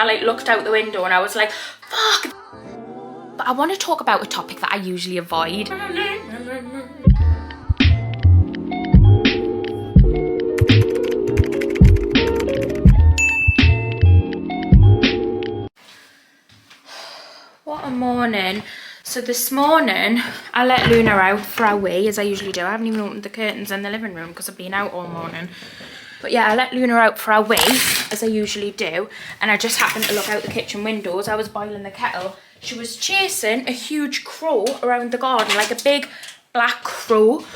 I like looked out the window and I was like, fuck. But I want to talk about a topic that I usually avoid. What a morning. So this morning, I let Luna out for a wee, as I usually do. I haven't even opened the curtains in the living room because I've been out all morning. But yeah, I let Luna out for a wee, as I usually do. And I just happened to look out the kitchen windows. I was boiling the kettle. She was chasing a huge crow around the garden, like a big black crow.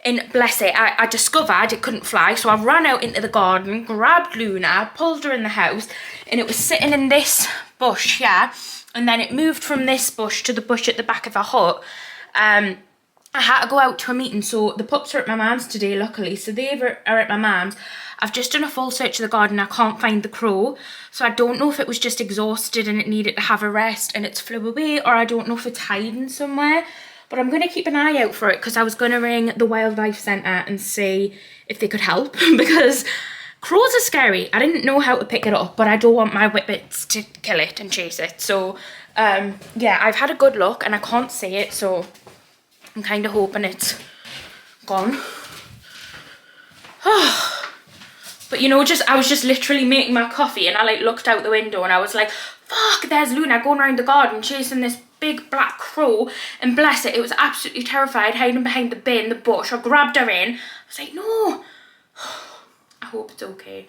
And bless it, I discovered it couldn't fly. So I ran out into the garden, grabbed Luna, pulled her in the house. And it was sitting in this bush, yeah. And then it moved from this bush to the bush at the back of the hut. I had to go out to a meeting, so the pups are at my mum's today, luckily. So they are at my mum's. I've just done a full search of the garden. I can't find the crow. So I don't know if it was just exhausted and it needed to have a rest and it's flew away, or I don't know if it's hiding somewhere. But I'm going to keep an eye out for it because I was going to ring the wildlife centre and see if they could help because crows are scary. I didn't know how to pick it up, but I don't want my whippets to kill it and chase it. So, yeah, I've had a good look and I can't see it, so I'm kind of hoping it's gone. But you know, I was just literally making my coffee and I like looked out the window and I was like, fuck, there's Luna going around the garden chasing this big black crow, and bless it, it was absolutely terrified, hiding behind the bin, the bush. I grabbed her in. I was like, no. I hope it's okay.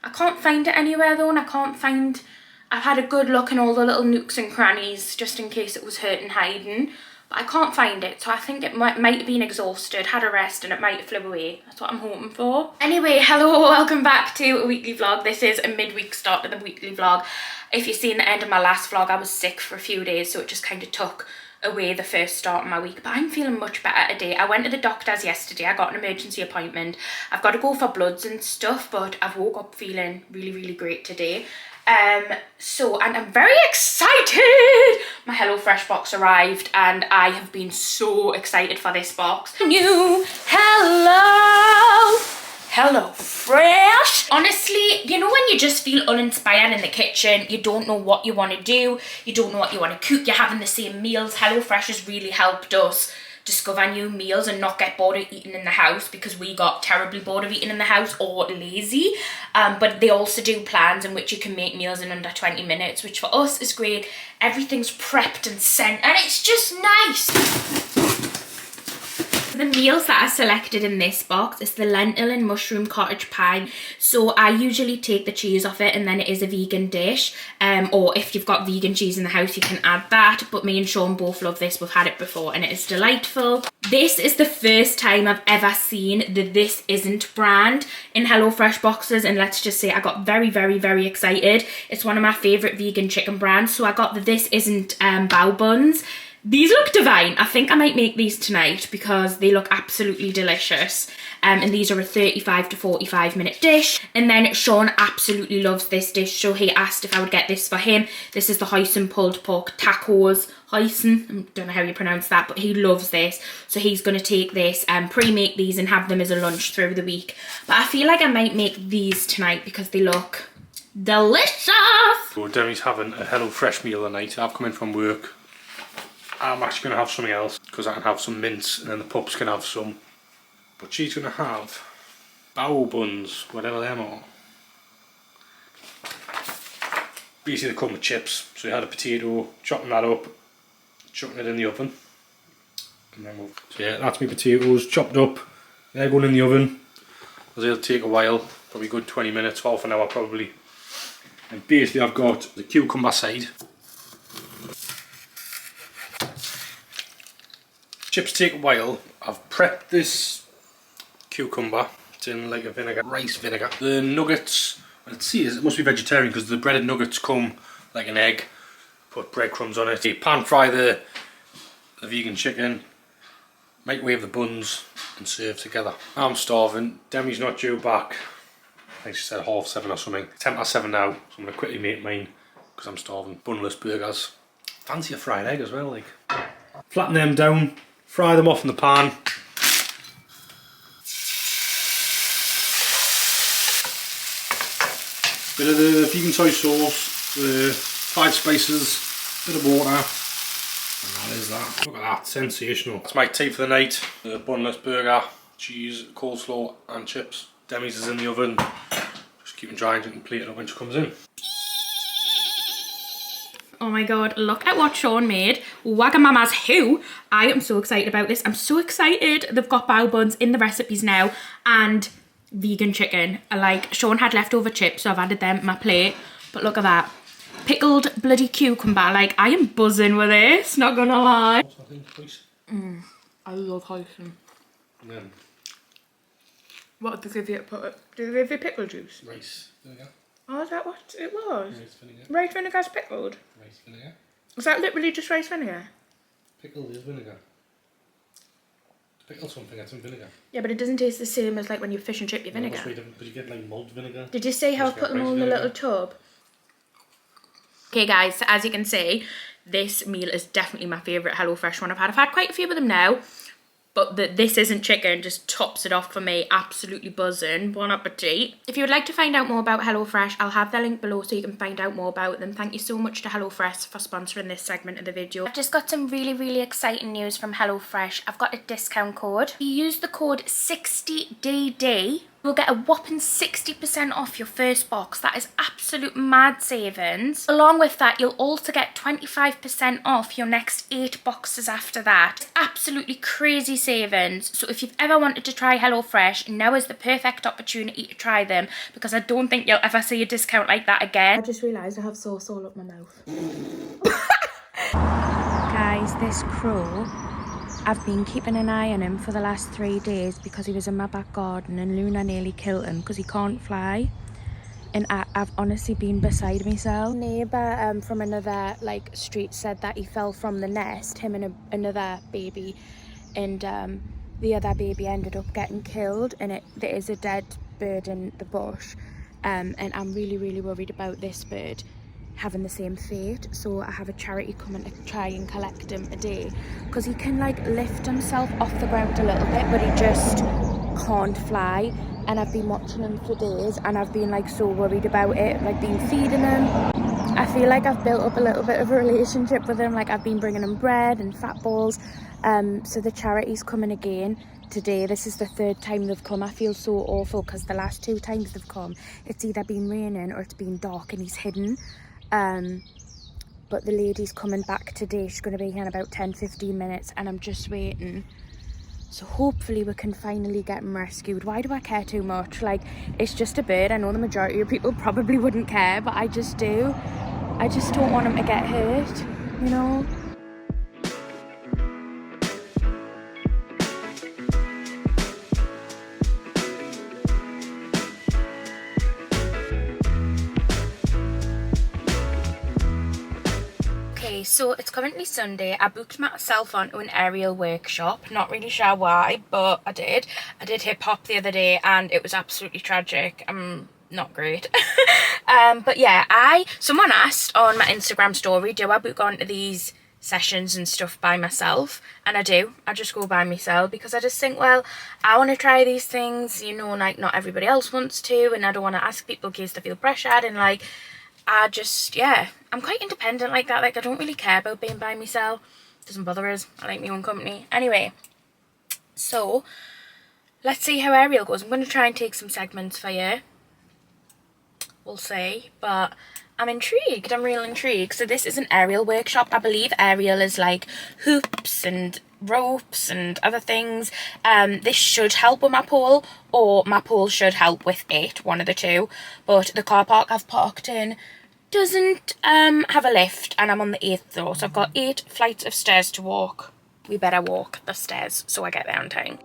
I can't find it anywhere though, and I've had a good look in all the little nooks and crannies just in case it was hurt and hiding, but I can't find it, so I think it might have been exhausted, had a rest, and it might have flew away. That's what I'm hoping for. Anyway, hello, welcome back to a weekly vlog. This is a midweek start to the weekly vlog. If you've seen the end of my last vlog, I was sick for a few days, so it just kind of took away the first start of my week, but I'm feeling much better today. I went to the doctor's yesterday. I got an emergency appointment. I've got to go for bloods and stuff, but I've woke up feeling really great today. And I'm very excited. My HelloFresh box arrived and I have been so excited for this box. New HelloFresh. Honestly, you know when you just feel uninspired in the kitchen, you don't know what you want to do, you don't know what you want to cook, you're having the same meals. HelloFresh has really helped us discover new meals and not get bored of eating in the house, because we got terribly bored of eating in the house or lazy. But they also do plans in which you can make meals in under 20 minutes, which for us is great. Everything's prepped and sent and it's just nice. The meals that are selected in this box is the lentil and mushroom cottage pie. So I usually take the cheese off it and then it is a vegan dish. Or if you've got vegan cheese in the house, you can add that. But me and Sean both love this. We've had it before and it is delightful. This is the first time I've ever seen the This Isn't brand in HelloFresh boxes. And let's just say I got very excited. It's one of my favourite vegan chicken brands. So I got the This Isn't bao buns. These look divine. I think I might make these tonight because they look absolutely delicious. And these are a 35 to 45 minute dish. And then Sean absolutely loves this dish, so he asked if I would get this for him. This is the hoisin pulled pork tacos. Hoisin, I don't know how you pronounce that, but he loves this. So he's going to take this and pre-make these and have them as a lunch through the week. But I feel like I might make these tonight because they look delicious. So Demi's having a HelloFresh meal tonight. I've come in from work. I'm actually going to have something else because I can have some mince and then the pups can have some. But she's going to have bao buns, whatever them are. Basically they come with chips. So you had a potato, chopping that up, chucking it in the oven. And then so yeah, that's my potatoes chopped up. They're going in the oven. Because it'll take a while, probably a good 20 minutes, half an hour probably. And basically I've got the cucumber side. Chips take a while. I've prepped this cucumber. It's in like a vinegar, rice vinegar. The nuggets, well, it says it must be vegetarian because the breaded nuggets come like an egg. Put breadcrumbs on it. Pan fry the vegan chicken. Microwave the buns and serve together. I'm starving. Demi's not due back. I think she said 7:30 or something. 7:10 now, so I'm going to quickly make mine because I'm starving. Bunless burgers. Fancy a fried egg as well, like. Flatten them down. Fry them off in the pan. Bit of the vegan soy sauce. the 5 spices, bit of water, and that is that. Look at that, sensational. That's my tea for the night. The bunless burger, cheese, coleslaw and chips. Demi's is in the oven. Just keep it drying so you can plate it up when she comes in. Oh my god, look at what Sean made. Wagamama's Who. I am so excited about this. I'm so excited. They've got bao buns in the recipes now and vegan chicken. Like, Sean had leftover chips, so I've added them to my plate. But look at that. Pickled bloody cucumber. Like, I am buzzing with this, not gonna lie. I love hoisin. Yeah. What did they give you? Did they give you pickle juice? Rice vinegar. Oh, is that what it was? Rice vinegar. Rice vinegar's pickled? Rice vinegar. Is that literally just rice vinegar? Pickled is vinegar. To pickle something, it's in vinegar. Yeah, but it doesn't taste the same as like when you fish and chip your vinegar. No, but you get like mulled vinegar. Did you see how I put them all in a little tub? Okay guys, so as you can see, this meal is definitely my favourite HelloFresh one I've had. I've had quite a few of them now. But this isn't chicken, just tops it off for me. Absolutely buzzing. Bon appetit. If you would like to find out more about HelloFresh, I'll have the link below so you can find out more about them. Thank you so much to HelloFresh for sponsoring this segment of the video. I've just got some really exciting news from HelloFresh. I've got a discount code. If you use the code 60DD, you'll get a whopping 60% off your first box. That is absolute mad savings. Along with that, you'll also get 25% off your next 8 boxes after that. It's absolutely crazy savings. So if you've ever wanted to try HelloFresh, now is the perfect opportunity to try them, because I don't think you'll ever see a discount like that again. I just realised I have sauce all up my mouth. Guys, this crow, I've been keeping an eye on him for the last 3 days because he was in my back garden and Luna nearly killed him because he can't fly. And I've honestly been beside myself. Neighbour from another like street said that he fell from the nest, him and another baby, and the other baby ended up getting killed, and there is a dead bird in the bush, and I'm really worried about this bird having the same fate. So I have a charity coming to try and collect him today, because he can like lift himself off the ground a little bit, but he just can't fly. And I've been watching him for days and I've been like so worried about it, like been feeding him. I feel like I've built up a little bit of a relationship with him, like I've been bringing him bread and fat balls. So the charity's coming again today. This is the 3rd time they've come. I feel so awful because the last 2 times they've come, it's either been raining or it's been dark and he's hidden. But the lady's coming back today. She's going to be here in about 10-15 minutes and I'm just waiting. So hopefully we can finally get him rescued. Why do I care too much? Like, it's just a bird. I know the majority of people probably wouldn't care, but I just do. I just don't want him to get hurt, you know? So it's currently Sunday. I booked myself onto an aerial workshop. Not really sure why, but I did. I did hip-hop the other day and it was absolutely tragic. Not great. But yeah, someone asked on my Instagram story, do I book onto these sessions and stuff by myself? And I do. I just go by myself because I just think, well, I want to try these things, you know, like not everybody else wants to, and I don't want to ask people in case they feel pressured, and like, I just, yeah, I'm quite independent like that. Like, I don't really care about being by myself. Doesn't bother us. I like my own company. Anyway, so let's see how aerial goes. I'm going to try and take some segments for you. We'll see. But I'm intrigued. I'm real intrigued. So this is an aerial workshop. I believe aerial is like hoops and ropes and other things. This should help with my pole, or my pole should help with it, one of the two. But the car park I've parked in doesn't have a lift, and I'm on the 8th floor, so I've got 8 flights of stairs to walk. We better walk the stairs so I get there on time.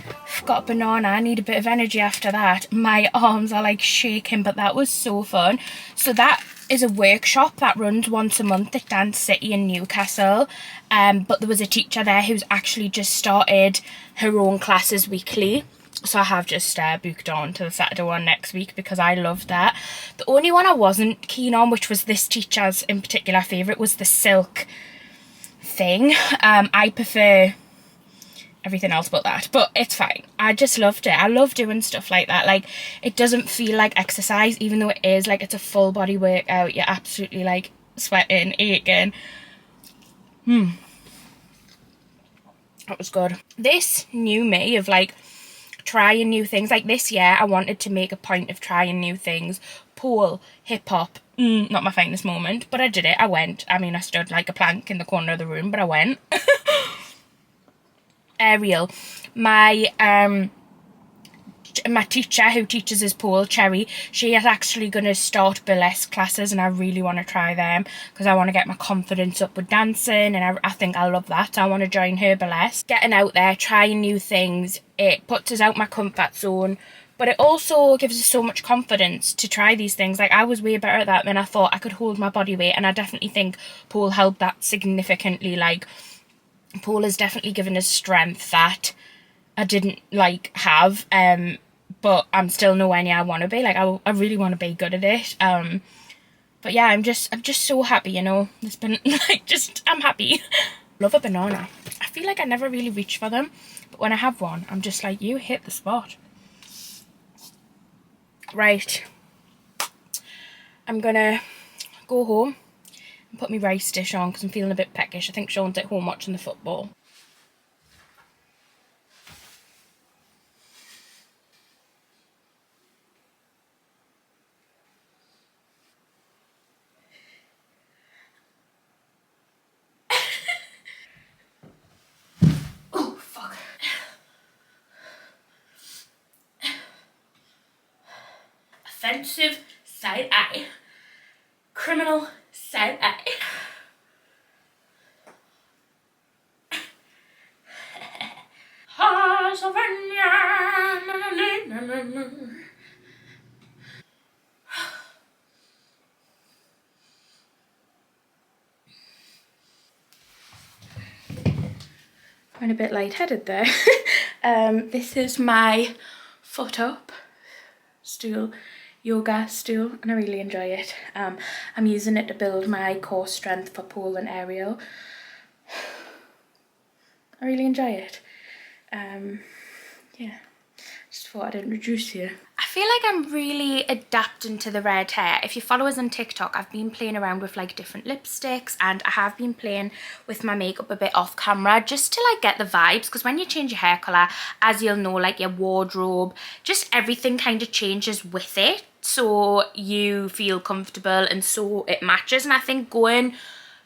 I've got a banana. I need a bit of energy after that. My arms are like shaking, but that was so fun. So that is a workshop that runs once a month at Dance City in Newcastle. But there was a teacher there who's actually just started her own classes weekly. So I have just booked on to the Saturday one next week because I loved that. The only one I wasn't keen on, which was this teacher's in particular favourite, was the silk thing. I prefer everything else but that, but it's fine. I just loved it. I love doing stuff like that. Like, it doesn't feel like exercise, even though it is. Like, it's a full body workout. You're absolutely like sweating, aching. That was good. This new me of like trying new things. Like this year I wanted to make a point of trying new things. Pole, hip hop, not my finest moment, but I did it. I went. I mean, I stood like a plank in the corner of the room, but I went. Aerial. My teacher who teaches us pole, Cherry, she is actually going to start burlesque classes, and I really want to try them because I want to get my confidence up with dancing, and I think I love that. I want to join her burlesque. Getting out there, trying new things, it puts us out my comfort zone, but it also gives us so much confidence to try these things. Like, I was way better at that than I thought I could hold my body weight, and I definitely think pole helped that significantly. Like, pole has definitely given us strength that I didn't like have, but I'm still nowhere near I want to be. Like, I really want to be good at it. But yeah, I'm just so happy, you know. It's been like, I'm happy. Love a banana. I feel like I never really reach for them, but when I have one, I'm just like, you hit the spot. Right, I'm gonna go home and put my rice dish on because I'm feeling a bit peckish. I think Sean's at home watching the football. Oh, fuck. Offensive side eye. Criminal side eye. I'm a bit lightheaded there. This is my foot up stool, yoga stool, and I really enjoy it. I'm using it to build my core strength for pole and aerial. I really enjoy it. Yeah, just thought I'd introduce you. I feel like I'm really adapting to the red hair. If you follow us on TikTok, I've been playing around with like different lipsticks, and I have been playing with my makeup a bit off camera just to like get the vibes, because when you change your hair colour, as you'll know, like your wardrobe, just everything kind of changes with it, so you feel comfortable and so it matches. And I think going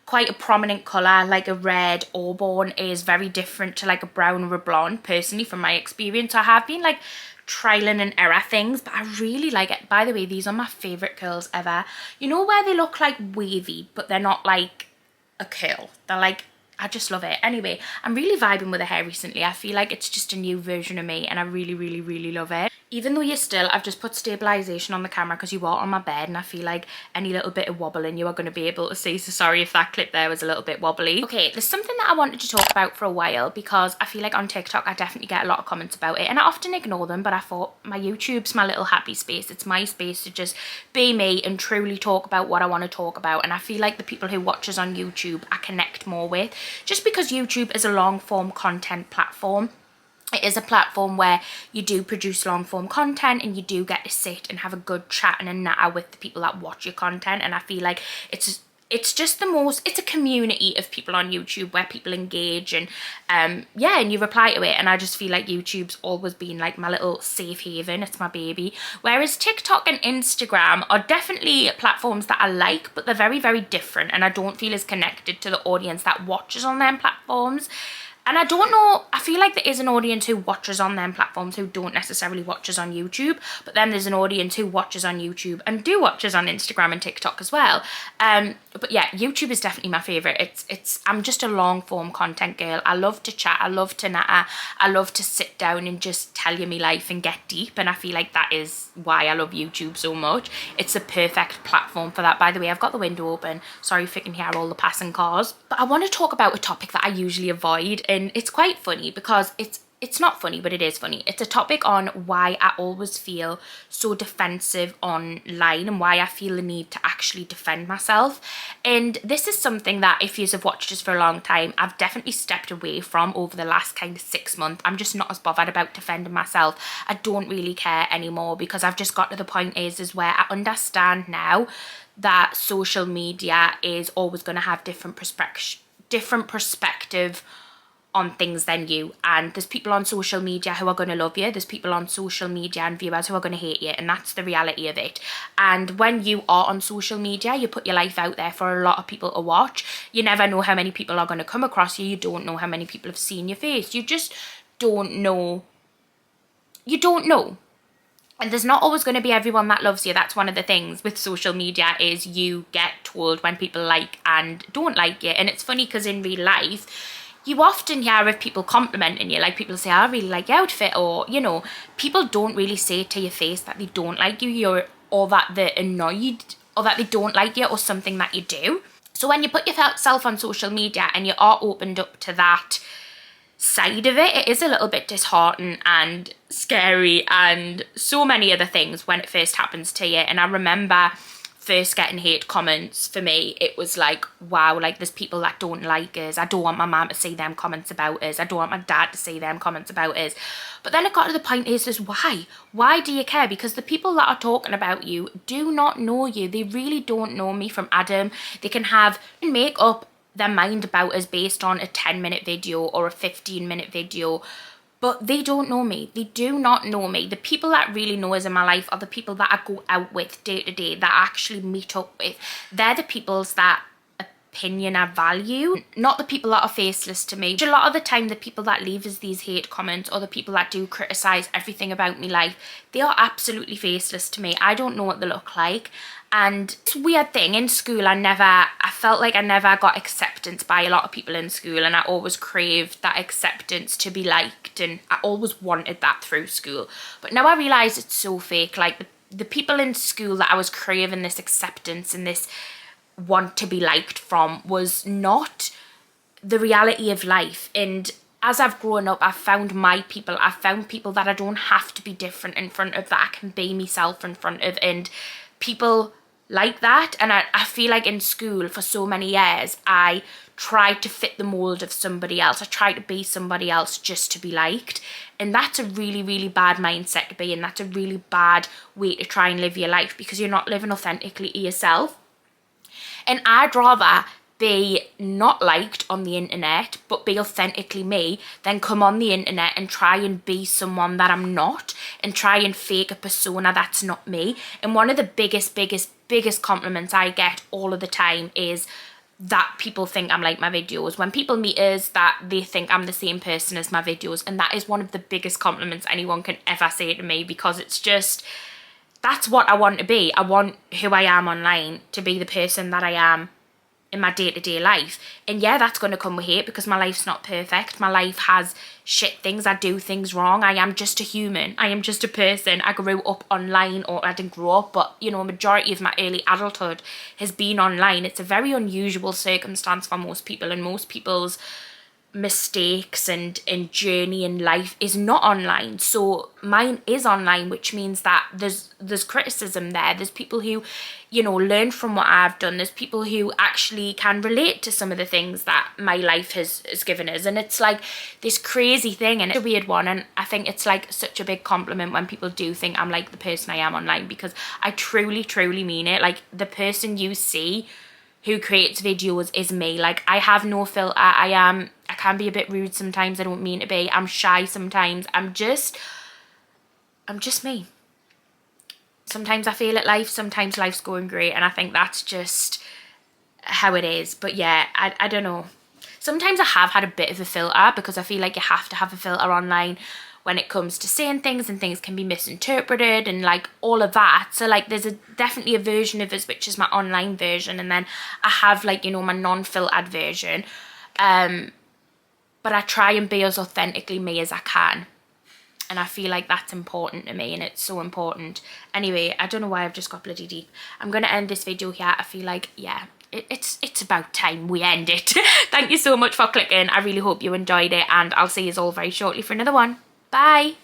quite a prominent colour like a red auburn is very different to like a brown or a blonde, personally, from my experience. I have been like trialing and error things, but I really like it. By the way, these are my favourite curls ever. You know where they look like wavy but they're not like a curl? They're like, I just love it. Anyway, I'm really vibing with the hair recently. I feel like it's just a new version of me, and I really, really, really love it. Even though I've just put stabilisation on the camera because you are on my bed, and I feel like any little bit of wobbling you are going to be able to see, so sorry if that clip there was a little bit wobbly. Okay, there's something that I wanted to talk about for a while, because I feel like on TikTok I definitely get a lot of comments about it, and I often ignore them, but I thought my YouTube's my little happy space. It's my space to just be me and truly talk about what I want to talk about, and I feel like the people who watch us on YouTube I connect more with, just because YouTube is a long form content platform. It is a platform where you do produce long form content, and you do get to sit and have a good chat and a natter with the people that watch your content. And I feel like it's just it's a community of people on YouTube where people engage, and yeah, and you reply to it. And I just feel like YouTube's always been like my little safe haven. It's my baby. Whereas TikTok and Instagram are definitely platforms that I like, but they're very, very different, and I don't feel as connected to the audience that watches on them platforms. And I don't know, I feel like there is an audience who watches on them platforms who don't necessarily watch us on YouTube, but then there's an audience who watches on YouTube and do watch us on Instagram and TikTok as well. But yeah, YouTube is definitely my favourite. I'm just a long form content girl. I love to chat, I love to natter, I love to sit down and just tell you my life and get deep, and I feel like that is why I love YouTube so much. It's a perfect platform for that. By the way, I've got the window open, sorry if you can hear all the passing cars. But I want to talk about a topic that I usually avoid, and it's quite funny because it's not funny, but it is funny. It's a topic on why I always feel so defensive online and why I feel the need to actually defend myself. And this is something that, if you have watched us for a long time, I've definitely stepped away from over the last kind of 6 months. I'm just not as bothered about defending myself. I don't really care anymore because I've just got to the point is where I understand now that social media is always going to have different perspective on things than you, and there's people on social media who are going to love you, there's people on social media and viewers who are going to hate you, and that's the reality of it. And when you are on social media, you put your life out there for a lot of people to watch. You never know how many people are going to come across you. You don't know how many people have seen your face. You just don't know. You don't know. And there's not always going to be everyone that loves you. That's one of the things with social media, is you get told when people like and don't like you. And it's funny because in real life, you often hear of people complimenting you, like people say, I really like your outfit, or, you know, people don't really say to your face that they don't like you, or that they're annoyed, or that they don't like you, or something that you do. So when you put yourself on social media and you are opened up to that side of it, it is a little bit disheartening and scary and so many other things when it first happens to you. And I remember first getting hate comments, for me it was like, wow, like there's people that don't like us. I don't want my mum to see them comments about us. I don't want my dad to see them comments about us. But then it got to the point is why do you care? Because the people that are talking about you do not know you. They really don't know me from Adam. They can make up their mind about us based on a 10-minute video or a 15-minute video, but they don't know me. They do not know me. The people that really know us in my life are the people that I go out with day to day, that I actually meet up with. They're the people's that opinion I value, not the people that are faceless to me. A lot of the time, the people that leave us these hate comments, or the people that do criticise everything about me life, they are absolutely faceless to me. I don't know what they look like. And it's a weird thing, in school I felt like I never got acceptance by a lot of people in school, and I always craved that acceptance, to be liked, and I always wanted that through school. But now I realise it's so fake. Like the people in school that I was craving this acceptance and this want to be liked from was not the reality of life. And as I've grown up, I've found my people. I've found people that I don't have to be different in front of, that I can be myself in front of, and people like that. And I feel like in school for so many years I tried to fit the mold of somebody else. I tried to be somebody else just to be liked, and that's a really, really bad mindset to be in. That's a really bad way to try and live your life, because you're not living authentically to yourself. And I'd rather be not liked on the internet but be authentically me than come on the internet and try and be someone that I'm not, and try and fake a persona that's not me. And one of the biggest compliments I get all of the time is that people think I'm like my videos. When people meet us, that they think I'm the same person as my videos, and that is one of the biggest compliments anyone can ever say to me, because it's just, that's what I want to be. I want who I am online to be the person that I am in my day-to-day life. And yeah, that's going to come with hate, because my life's not perfect. My life has shit things. I do things wrong. I am just a human. I am just a person. I grew up online, or I didn't grow up, but you know, a majority of my early adulthood has been online. It's a very unusual circumstance for most people, and most people's mistakes and journey in life is not online. So mine is online, which means that there's criticism there. There's people who, you know, learn from what I've done. There's people who actually can relate to some of the things that my life has given us. And it's like this crazy thing, and it's a weird one. And I think it's like such a big compliment when people do think I'm like the person I am online, because I truly, truly mean it. Like, the person you see who creates videos is me. Like, I have no filter. I can be a bit rude sometimes. I don't mean to be. I'm shy sometimes. I'm just me. Sometimes I fail at life. Sometimes life's going great. And I think that's just how it is. But yeah, I don't know. sometimes I have had a bit of a filter, because I feel like you have to have a filter online when it comes to saying things, and things can be misinterpreted and like all of that. So like there's definitely a version of us which is my online version, and then I have like, you know, my non-filtered version. But I try and be as authentically me as I can. And I feel like that's important to me, and it's so important. Anyway, I don't know why I've just got bloody deep. I'm going to end this video here. I feel like, yeah, it's about time we end it. Thank you so much for clicking. I really hope you enjoyed it, and I'll see you all very shortly for another one. Bye.